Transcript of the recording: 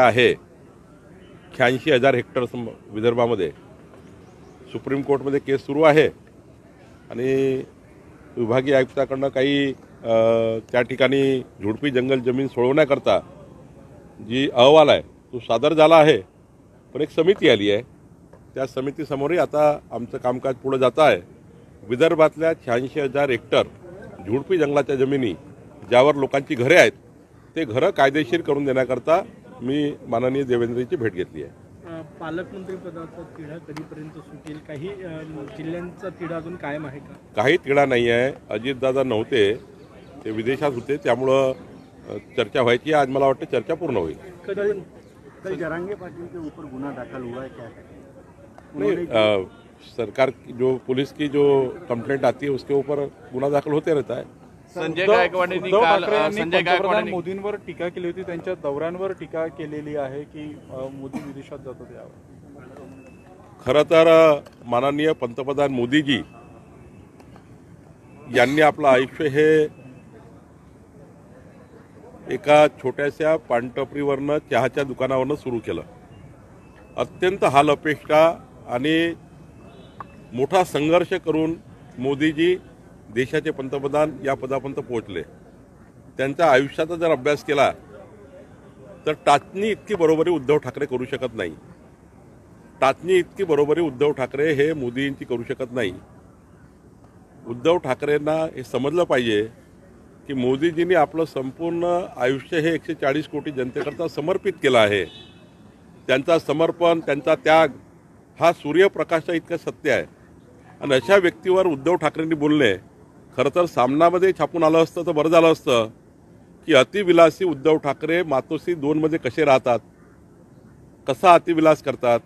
समस्या आहे 86,000 हेक्टर विदर्भामध्ये सुप्रीम कोर्टमध्ये केस सुरू आहे आणि विभागीय आयुक्ताकडनं काही त्या ठिकाणी झुडपी जंगल जमीन सोडवण्याकरता जी अहवाल आहे तो सादर झाला आहे, पण एक समिती आली आहे. त्या समितीसमोरही आता आमचं कामकाज पुढे जात आहे. विदर्भातल्या 86,000 हेक्टर झुडपी जंगलाच्या जमिनी ज्यावर लोकांची घरे आहेत ते घरं कायदेशीर करून देण्याकरता मी माननीय देवेंद्रजीची भेट घेतली आहे. पालकमंत्री पदाचा तिढा कधीपर्यंत सुटेल? काही जिल्ह्यांचा तिढा अजून कायम आहे का? काही तिढा नाही आहे. अजितदादा नव्हते, ते विदेशात होते, त्यामुळं चर्चा व्हायची. आज मला वाटतं चर्चा पूर्ण होईल. कल जरांगे पाटिल के ऊपर गुना दाखल हुआ है क्या? नहीं, सरकार जो पुलिस की जो कंप्लेंट आती है उसके ऊपर गुना दाखल होते रहता है. संजय गायकवाड यांनी पंतप्रधान मोदींवर टीका केली होती, त्यांच्या दौऱ्यांवर टीका केलेली आहे की मोदी विदेशात जातात यावर. खरं तर माननीय पंतप्रधान मोदीजी यांनी आपलं आयुष्य हे एका छोट्याशा पानटपरीवरनं चहाच्या दुकानावरनं सुरू केलं. अत्यंत हाल अपेक्षा आणि मोठा संघर्ष करून मोदीजी देशाचे पंतप्रधान या पदापर्यंत पोहोचले. त्यांच्या आयुष्याचा जर अभ्यास केला तर टाचणी इतकी बरोबरी उद्धव ठाकरे करू शकत नाही. टाचणी इतकी बरोबरी उद्धव ठाकरे हे मोदींची करू शकत नाही. उद्धव ठाकरेंना हे समजलं पाहिजे की मोदीजींनी आपलं संपूर्ण आयुष्य हे 140 कोटी जनतेकरता समर्पित केलं आहे. त्यांचा समर्पण, त्यांचा त्याग हा सूर्यप्रकाशा इतकं सत्य आहे. आणि अशा व्यक्तीवर उद्धव ठाकरेंनी बोलणे खरं तर सामनामध्ये छापून आलं असतं तर बरं झालं असतं की अतिविलासी उद्धव ठाकरे मातोश्री 2 मध्ये कसे राहतात, कसा अतिविलास करतात.